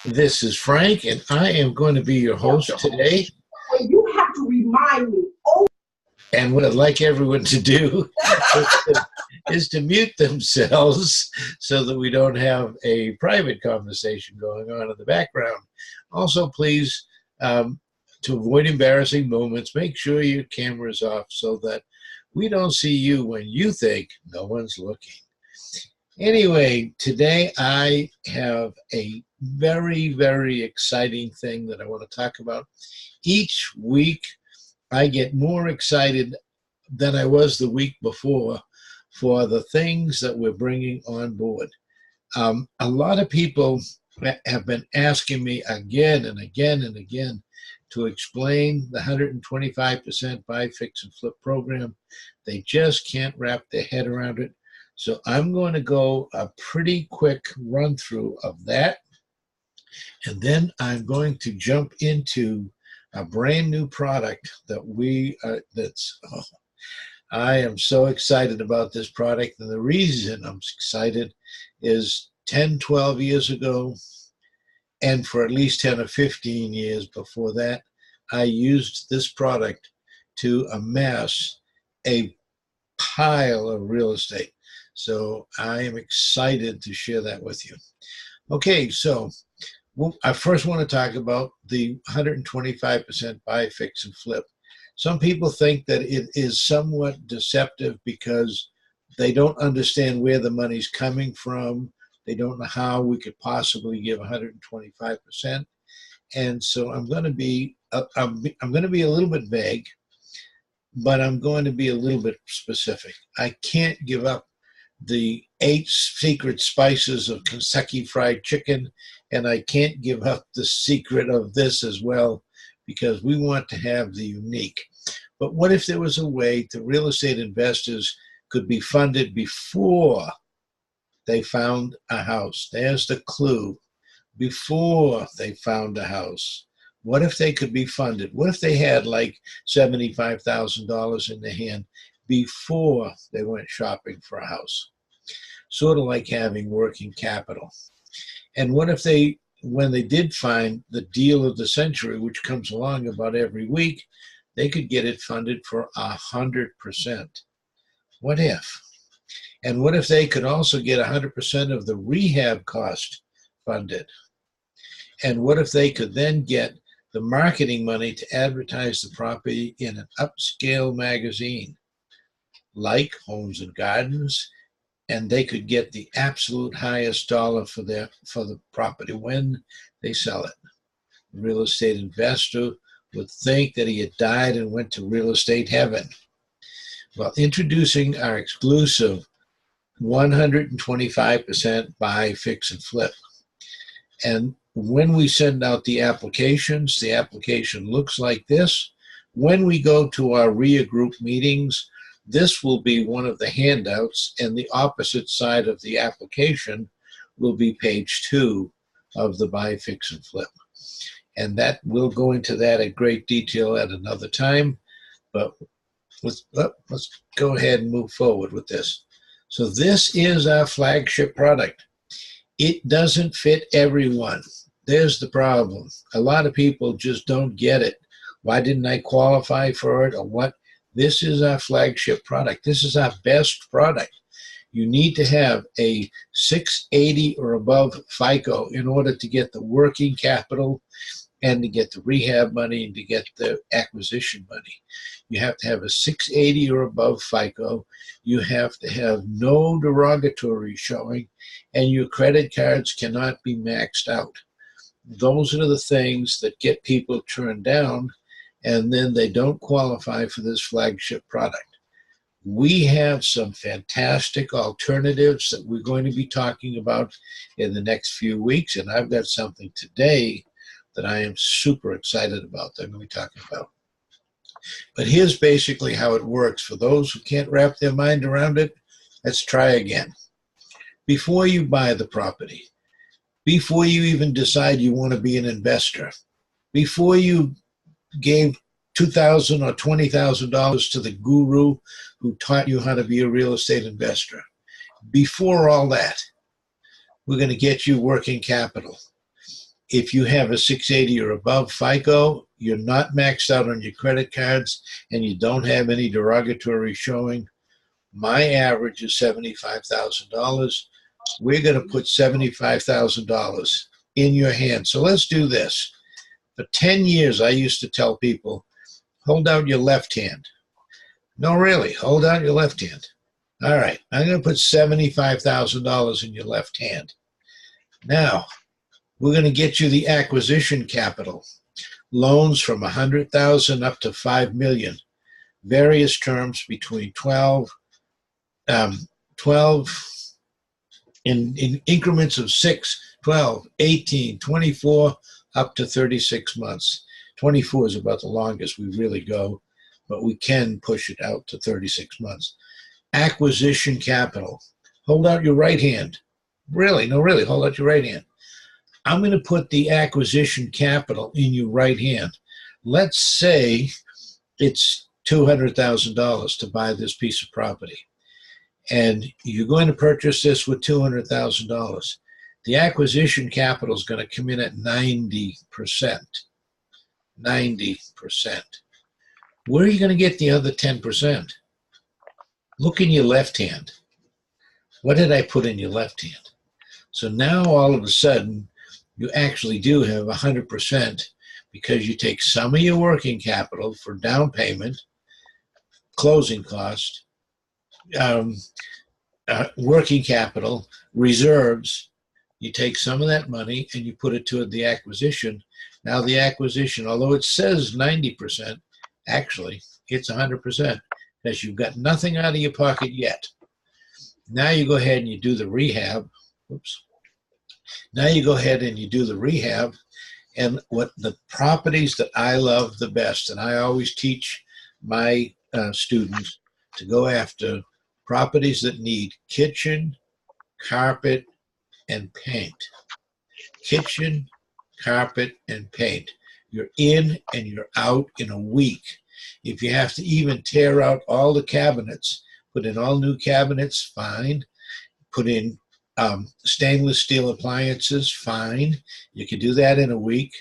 This is Frank, and I am going to be your host today. And you have to remind me. Oh, And what I'd like everyone to do is to mute themselves so that we don't have a private conversation going on in the background. Also, please, to avoid embarrassing moments, make sure your camera's off so that we don't see you when you think no one's looking. Anyway, today I have a very, very exciting thing that I want to talk about. Each week, I get more excited than I was the week before for the things that we're bringing on board. A lot of people have been asking me again and again and again to explain the 125% buy, fix, and flip program. They just can't wrap their head around it. So I'm going to go a pretty quick run through of that. And then I'm going to jump into a brand new product that I am so excited about this product. And the reason I'm excited is 10, 12 years ago, and for at least 10 or 15 years before that, I used this product to amass a pile of real estate. So I am excited to share that with you. Okay, so I first want to talk about the 125% buy, fix, and flip. Some people think that it is somewhat deceptive because they don't understand where the money's coming from. They don't know how we could possibly give 125%. And so I'm going to be a little bit vague, but I'm going to be a little bit specific. I can't give up the 8 secret spices of Kentucky Fried Chicken, and I can't give up the secret of this as well, because we want to have the unique. But what if there was a way that real estate investors could be funded before they found a house? There's the clue. Before they found a house. What if they could be funded? What if they had like $75,000 in their hand before they went shopping for a house? Sort of like having working capital. And what if when they did find the deal of the century, which comes along about every week, they could get it funded for 100%. What if? And what if they could also get 100% of the rehab cost funded? And what if they could then get the marketing money to advertise the property in an upscale magazine like Homes and Gardens, and they could get the absolute highest dollar for the property when they sell it? The real estate investor would think that he had died and went to real estate heaven. Well, introducing our exclusive 125% buy, fix, and flip. And when we send out the application looks like this. When we go to our RIA group meetings, this will be one of the handouts, and the opposite side of the application will be page 2 of the buy, fix, and flip. And that we'll go into that at great detail at another time. But let's go ahead and move forward with this. So this is our flagship product. It doesn't fit everyone. There's the problem. A lot of people just don't get it. Why didn't I qualify for it, or what? This is our flagship product. This is our best product. You need to have a 680 or above FICO in order to get the working capital and to get the rehab money and to get the acquisition money. You have to have a 680 or above FICO. You have to have no derogatory showing, and your credit cards cannot be maxed out. Those are the things that get people turned down, and then they don't qualify for this flagship product. We have some fantastic alternatives that we're going to be talking about in the next few weeks, and I've got something today that I am super excited about that I'm going to be talking about. But here's basically how it works. For those who can't wrap their mind around it, let's try again. Before you buy the property, before you even decide you want to be an investor, before you gave $2,000 or $20,000 to the guru who taught you how to be a real estate investor, before all that, we're going to get you working capital. If you have a 680 or above FICO, you're not maxed out on your credit cards, and you don't have any derogatory showing, my average is $75,000. We're going to put $75,000 in your hand. So let's do this. For 10 years, I used to tell people, hold out your left hand. No, really, hold out your left hand. All right, I'm going to put $75,000 in your left hand. Now, we're going to get you the acquisition capital. Loans from $100,000 up to $5 million. Various terms between 12 in increments of 6, 12, 18, 24, up to 36 months. 24 is about the longest we really go, but we can push it out to 36 months. Acquisition capital. Hold out your right hand. Really, no, really, hold out your right hand. I'm going to put the acquisition capital in your right hand. Let's say it's $200,000 to buy this piece of property, and you're going to purchase this with $200,000. The acquisition capital is going to come in at 90%. 90%. Where are you going to get the other 10%? Look in your left hand. What did I put in your left hand? So now all of a sudden, you actually do have 100% because you take some of your working capital for down payment, closing cost, working capital, reserves. You take some of that money and you put it toward the acquisition. Now the acquisition, although it says 90%, actually it's 100% because you've got nothing out of your pocket yet. Now you go ahead and you do the rehab. Oops. Now you go ahead and you do the rehab, and what the properties that I love the best, and I always teach my students to go after properties that need kitchen, carpet, and paint. Kitchen, carpet, and paint. You're in and you're out in a week. If you have to even tear out all the cabinets, put in all new cabinets, fine. Put in stainless steel appliances, fine. You can do that in a week.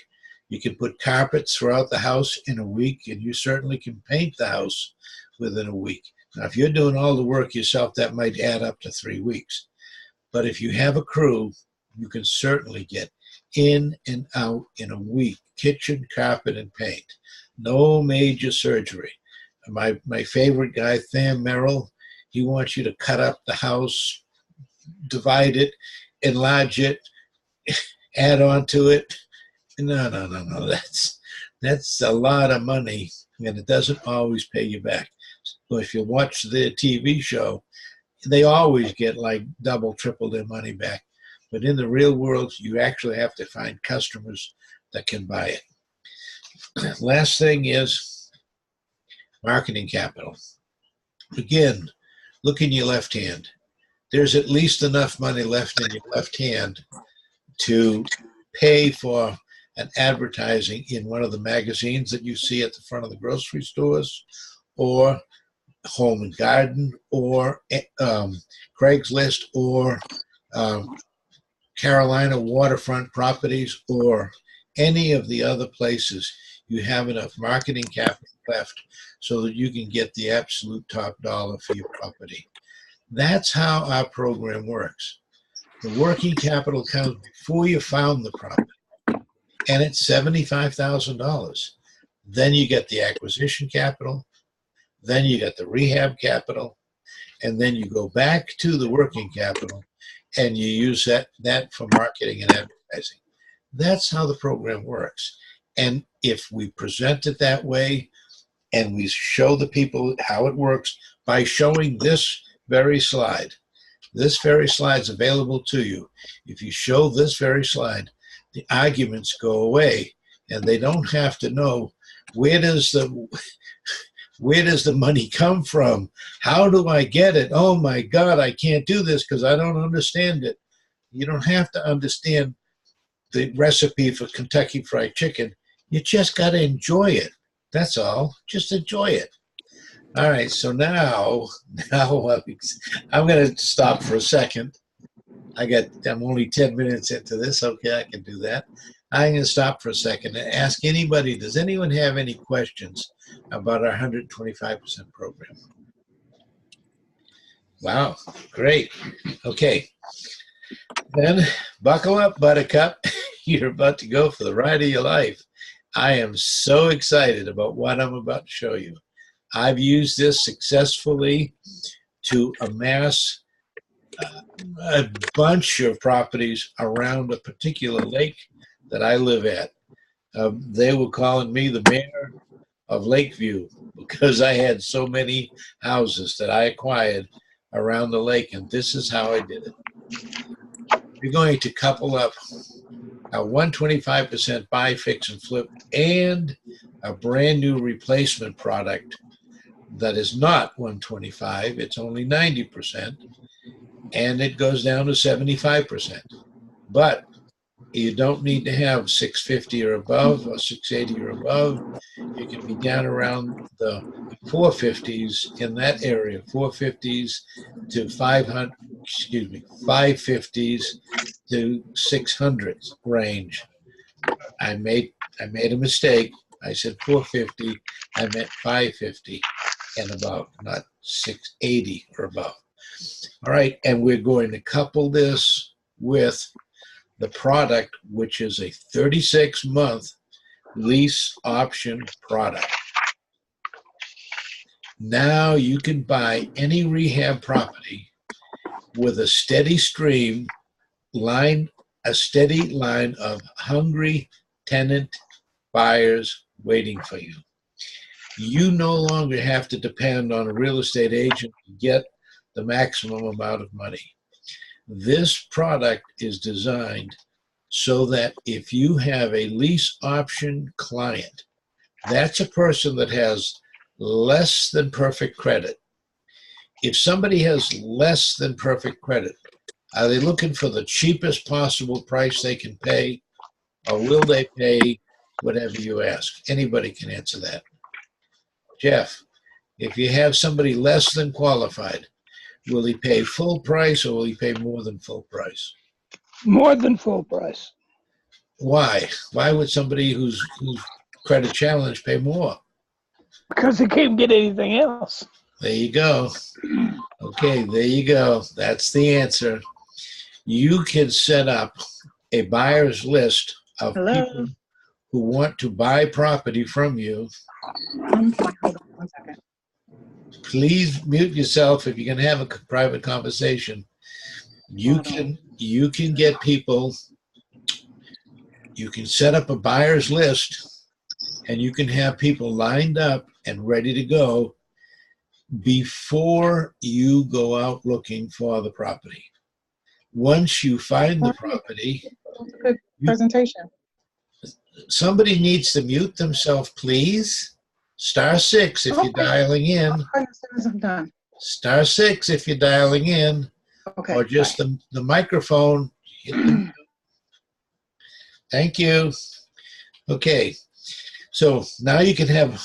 You can put carpets throughout the house in a week, and you certainly can paint the house within a week. Now, if you're doing all the work yourself, that might add up to 3 weeks. But if you have a crew, you can certainly get in and out in a week. Kitchen, carpet, and paint. No major surgery. My favorite guy, Tham Merrill, he wants you to cut up the house, divide it, enlarge it, add on to it. No. That's a lot of money, and it doesn't always pay you back. So if you watch the TV show, they always get like double, triple their money back. But in the real world, you actually have to find customers that can buy it. Last thing is marketing capital. Again, look in your left hand. There's at least enough money left in your left hand to pay for an advertising in one of the magazines that you see at the front of the grocery stores, or Home and Garden, or Craigslist, or Carolina waterfront properties, or any of the other places. You have enough marketing capital left so that you can get the absolute top dollar for your property. That's how our program works. The working capital comes before you found the property, and it's $75,000. Then you get the acquisition capital, then you get the rehab capital, and then you go back to the working capital and you use that for marketing and advertising. That's how the program works. And if we present it that way and we show the people how it works by showing this very slide, this very slide is available to you. If you show this very slide, the arguments go away, and they don't have to know where does the money come from? How do I get it? Oh my God, I can't do this because I don't understand it. You don't have to understand the recipe for Kentucky Fried Chicken. You just got to enjoy it. That's all. Just enjoy it. All right, so now I'm going to stop for a second. I'm only 10 minutes into this. Okay, I can do that. I'm going to stop for a second and ask anybody, does anyone have any questions about our 125% program? Wow, great. Okay, then buckle up, Buttercup. You're about to go for the ride of your life. I am so excited about what I'm about to show you. I've used this successfully to amass a bunch of properties around a particular lake that I live at. They were calling me the mayor of Lakeview because I had so many houses that I acquired around the lake, and this is how I did it. We're going to couple up a 125% buy, fix, and flip and a brand new replacement product that is not 125, it's only 90%, and it goes down to 75%. But you don't need to have 650 or above or 680 or above. You can be down around the 450s in that area, 450s to 500, 550s to 600s range. I made a mistake. I said 450. I meant 550 and above, not 680 or above. All right, and we're going to couple this with the product, which is a 36-month lease option product. Now you can buy any rehab property with a steady line of hungry tenant buyers waiting for you. You no longer have to depend on a real estate agent to get the maximum amount of money. This product is designed so that if you have a lease option client, that's a person that has less than perfect credit. If somebody has less than perfect credit, are they looking for the cheapest possible price they can pay, or will they pay whatever you ask? Anybody can answer that. Jeff, if you have somebody less than qualified, will he pay full price or will he pay more than full price? More than full price. Why? Why would somebody who's credit challenged pay more? Because they can't get anything else. There you go. Okay, there you go. That's the answer. You can set up a buyer's list of people who want to buy property from you. Hold on 1 second. Please mute yourself if you're going to have a private conversation. You can get people. You can set up a buyer's list, and you can have people lined up and ready to go before you go out looking for the property. Once you find the property, Good presentation. somebody needs to mute themselves, please. *6 if you're dialing in. As soon as I'm done. *6 if you're dialing in, Okay. or just the microphone. Thank you. Okay, so now you can have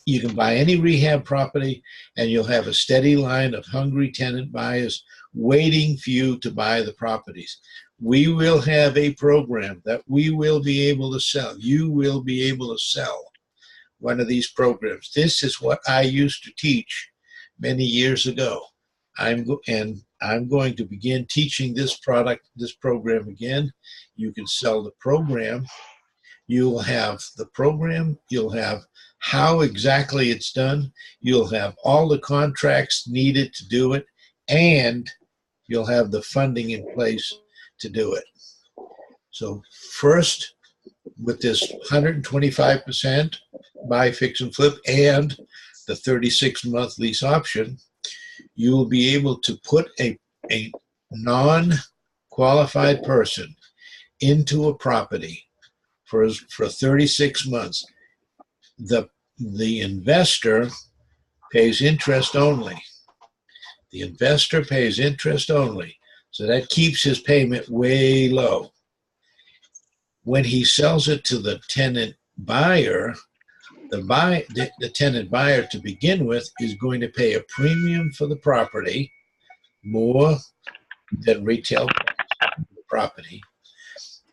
you can buy any rehab property, and you'll have a steady line of hungry tenant buyers waiting for you to buy the properties. We will have a program that we will be able to sell. You will be able to sell one of these programs. This is what I used to teach many years ago. I'm going to begin teaching this program again. You can sell the program. You'll have the program. You'll have how exactly it's done. You'll have all the contracts needed to do it, and you'll have the funding in place to do it. So first, with this 125% buy, fix, and flip and the 36-month lease option, you will be able to put a non-qualified person into a property for 36 months. The investor pays interest only. The investor pays interest only. So that keeps his payment way low. When he sells it to the tenant buyer, the tenant buyer to begin with is going to pay a premium for the property, more than retail property.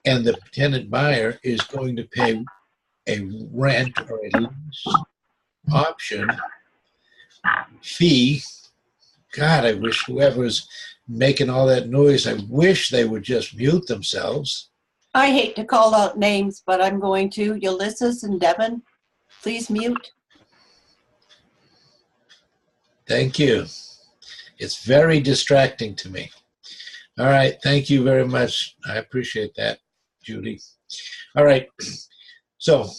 And the tenant buyer is going to pay a rent or a lease option fee. God, I wish whoever's making all that noise, I wish they would just mute themselves. I hate to call out names, but I'm going to. Ulysses and Devin, please mute. Thank you. It's very distracting to me. All right. Thank you very much. I appreciate that, Judy. All right. So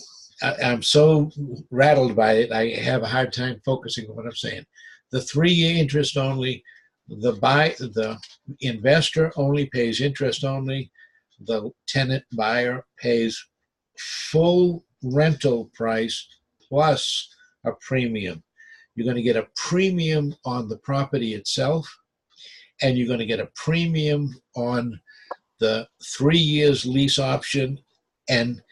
I'm so rattled by it, I have a hard time focusing on what I'm saying. The 3-year interest only, the investor only pays interest only. The tenant buyer pays full rental price plus a premium. You're going to get a premium on the property itself, and you're going to get a premium on the 3 years lease option. And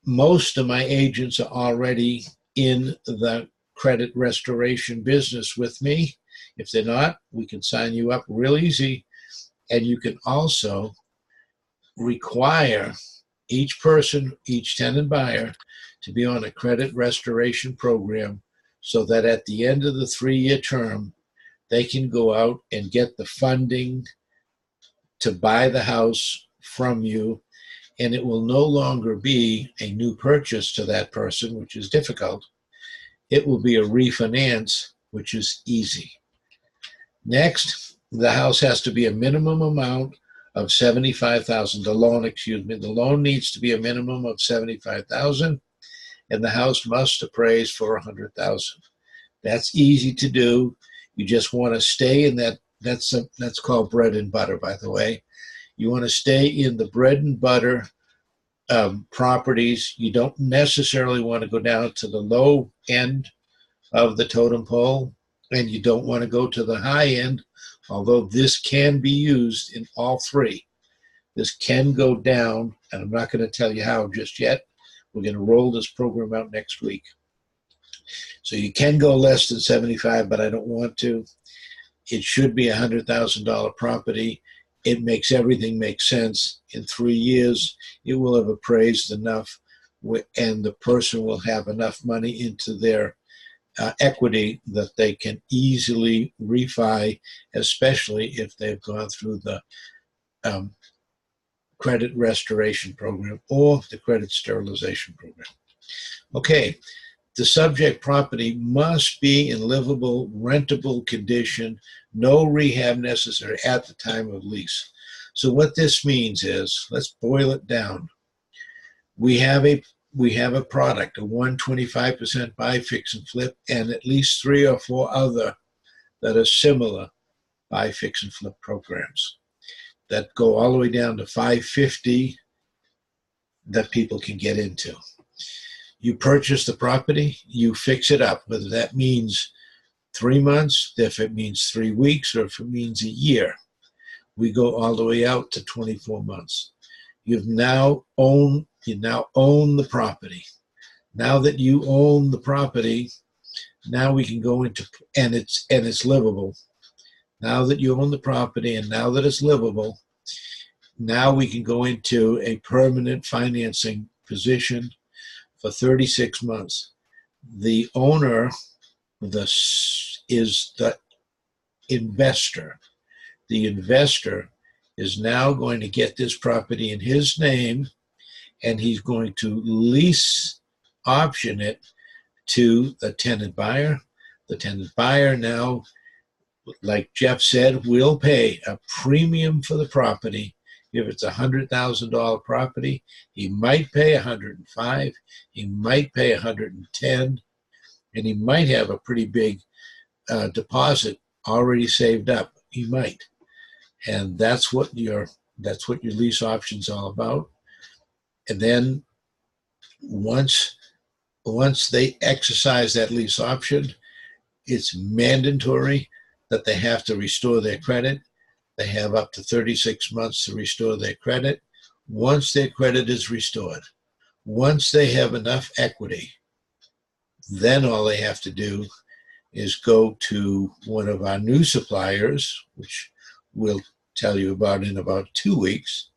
most of my agents are already in the credit restoration business with me. If they're not, we can sign you up real easy. And you can also require each person, each tenant buyer, to be on a credit restoration program so that at the end of the 3-year term, they can go out and get the funding to buy the house from you. And it will no longer be a new purchase to that person, which is difficult. It will be a refinance, which is easy. Next, the house has to be a minimum amount of $75,000. The loan needs to be a minimum of $75,000, and the house must appraise for $100,000. That's easy to do. You just want to stay in that. That's called bread and butter, by the way. You want to stay in the bread and butter properties. You don't necessarily want to go down to the low end of the totem pole, and you don't want to go to the high end, although this can be used in all three. This can go down, and I'm not going to tell you how just yet. We're going to roll this program out next week. So you can go less than 75, but I don't want to. It should be a $100,000 property. It makes everything make sense. In 3 years, it will have appraised enough, and the person will have enough money into their equity that they can easily refi, especially if they've gone through the credit restoration program or the credit sterilization program. Okay, the subject property must be in livable, rentable condition, no rehab necessary at the time of lease. So what this means is, let's boil it down. We have a product, a 125% buy, fix, and flip, and at least 3 or 4 other that are similar buy, fix, and flip programs that go all the way down to 550 that people can get into. You purchase the property, you fix it up, whether that means 3 months, if it means 3 weeks, or if it means a year. We go all the way out to 24 months. You now own the property. Now that you own the property, now we can go into, and it's livable. Now that you own the property and now that it's livable, now we can go into a permanent financing position for 36 months. The owner is the investor. The investor is now going to get this property in his name, and he's going to lease option it to the tenant buyer. The tenant buyer now, like Jeff said, will pay a premium for the property. If it's a $100,000 property, he might pay $105,000, he might pay $110,000, and he might have a pretty big deposit already saved up. He might, and that's what your lease option's all about. And then once they exercise that lease option, it's mandatory that they have to restore their credit. They have up to 36 months to restore their credit. Once their credit is restored, once they have enough equity, then all they have to do is go to one of our new suppliers, which we'll tell you about in about 2 weeks,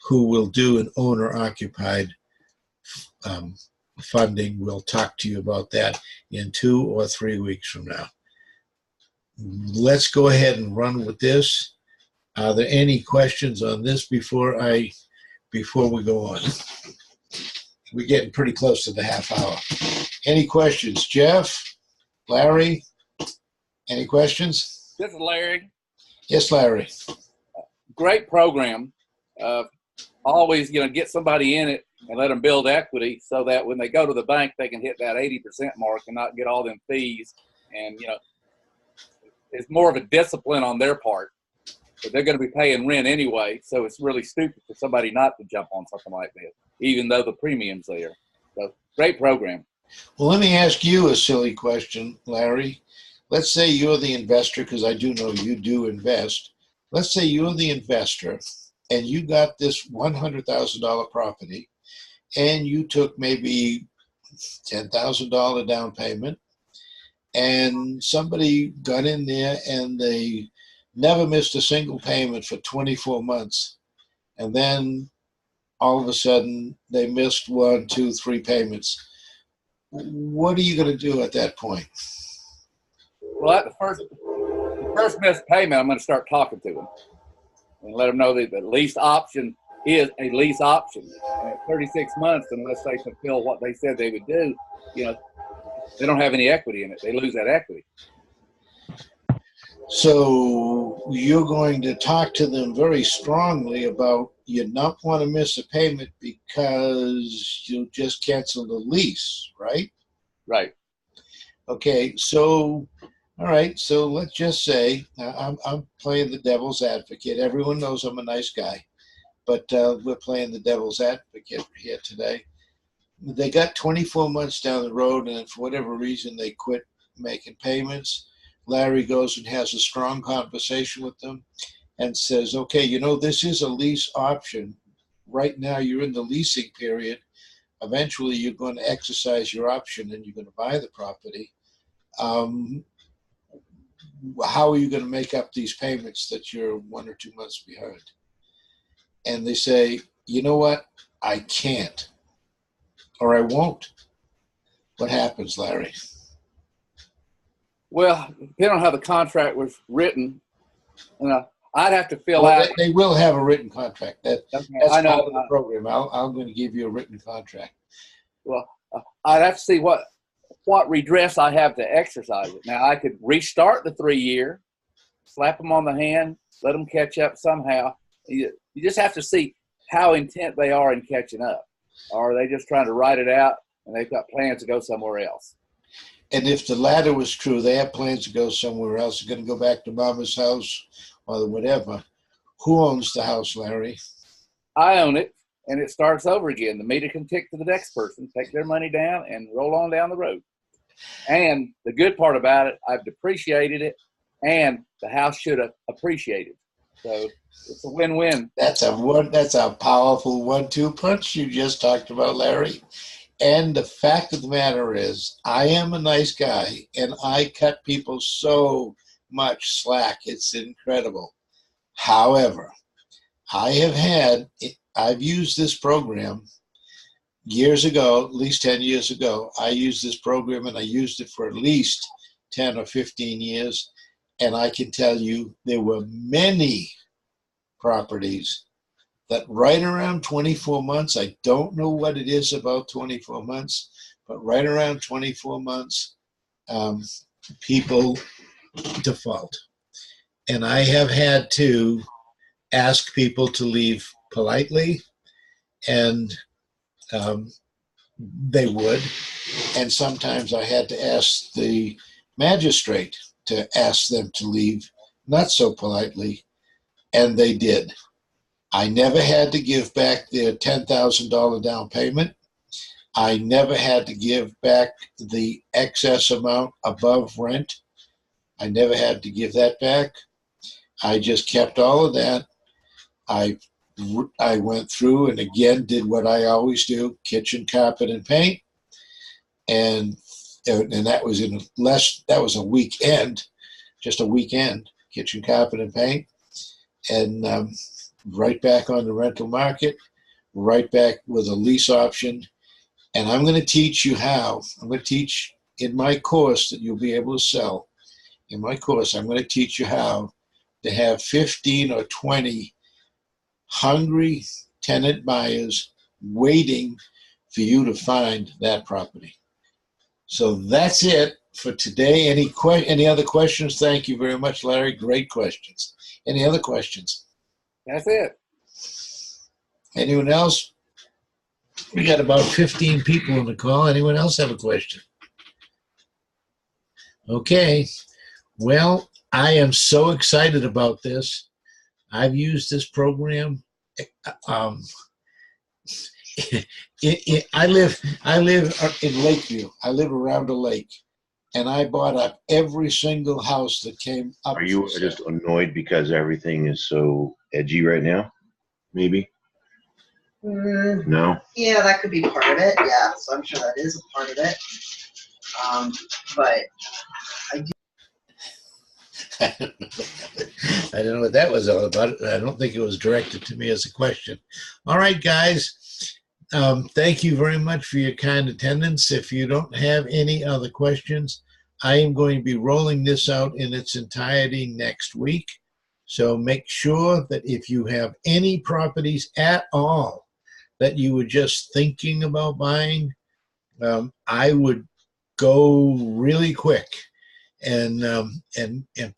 who will do an owner-occupied funding. We'll talk to you about that in 2 or 3 weeks from now. Let's go ahead and run with this. Are there any questions on this before we go on? We're getting pretty close to the half hour. Any questions? Jeff? Larry? Any questions? This is Larry. Yes, Larry. Great program. Always, get somebody in it and let them build equity so that when they go to the bank, they can hit that 80% mark and not get all them fees. And, it's more of a discipline on their part. But they're going to be paying rent anyway, so it's really stupid for somebody not to jump on something like this, even though the premium's there. So, great program. Well, let me ask you a silly question, Larry. Let's say you're the investor, because I do know you do invest. Let's say you're the investor, and you got this $100,000 property, and you took maybe $10,000 down payment, and somebody got in there and they never missed a single payment for 24 months. And then all of a sudden they missed 1, 2, 3 payments. What are you going to do at that point? Well, at the first missed payment, I'm going to start talking to them and let them know that the lease option is a lease option. And at 36 months, unless they fulfill what they said they would do, they don't have any equity in it. They lose that equity. So you're going to talk to them very strongly about you not want to miss a payment because you'll just cancel the lease, right? Right. Okay, so, all right, so let's just say, I'm playing the devil's advocate. Everyone knows I'm a nice guy, but we're playing the devil's advocate here today. They got 24 months down the road, and for whatever reason, they quit making payments. Larry goes and has a strong conversation with them and says, okay, this is a lease option. Right now, you're in the leasing period. Eventually, you're going to exercise your option and you're going to buy the property. How are you going to make up these payments that you're 1 or 2 months behind? And they say, you know what? I can't, or I won't. What happens, Larry? Well, depending on how the contract was written, I'd have to fill out. They will have a written contract. That's I know, part of the program. I'm going to give you a written contract. Well, I'd have to see what redress I have to exercise it. Now, I could restart the 3-year, slap them on the hand, let them catch up somehow. You just have to see how intent they are in catching up. Or are they just trying to write it out and they've got plans to go somewhere else? And if the latter was true, they have plans to go somewhere else. They're going to go back to mama's house or whatever. Who owns the house, Larry? I own it, and it starts over again. The meter can tick to the next person, take their money down, and roll on down the road. And the good part about it, I've depreciated it, and the house should have appreciated. So it's a win-win. That's a powerful 1-2 punch you just talked about, Larry. And the fact of the matter is, I am a nice guy, and I cut people so much slack. It's incredible. However, I've used this program years ago, at least 10 years ago. I used this program, and I used it for at least 10 or 15 years. And I can tell you there were many properties that right around 24 months, I don't know what it is about 24 months, but right around 24 months, people default. And I have had to ask people to leave politely, and they would. And sometimes I had to ask the magistrate to ask them to leave not so politely, and they did. I never had to give back their $10,000 down payment. I never had to give back the excess amount above rent. I never had to give that back. I just kept all of that. I went through and again did what I always do: kitchen, carpet, and paint. And that was a weekend, just a weekend, kitchen, carpet, and paint. and right back on the rental market, right back with a lease option. And I'm going to teach you how. I'm going to teach in my course that you'll be able to sell. In my course, I'm going to teach you how to have 15 or 20 hungry tenant buyers waiting for you to find that property. So that's it for today. Any other questions? Thank you very much, Larry. Great questions. Any other questions? That's it. Anyone else? We got about 15 people on the call. Anyone else have a question? Okay. Well, I am so excited about this. I've used this program. I live in Lakeview. I live around a lake, and I bought up every single house that came up. Are you just annoyed because everything is so edgy right now? Maybe? No? Yeah, that could be part of it. Yeah, so I'm sure that is a part of it. But I do. I don't know what that was all about. I don't think it was directed to me as a question. All right, guys. Thank you very much for your kind attendance. If you don't have any other questions, I am going to be rolling this out in its entirety next week. So make sure that if you have any properties at all that you were just thinking about buying, I would go really quick and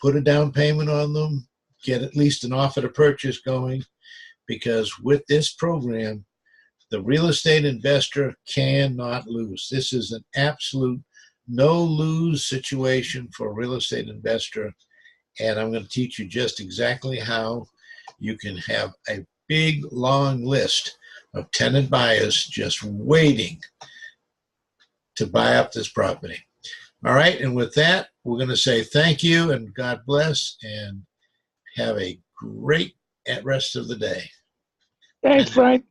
put a down payment on them, get at least an offer to purchase going, because with this program, the real estate investor cannot lose. This is an absolute no-lose situation for a real estate investor, and I'm going to teach you just exactly how you can have a big, long list of tenant buyers just waiting to buy up this property. All right, and with that, we're going to say thank you and God bless, and have a great rest of the day. Thanks, Frank.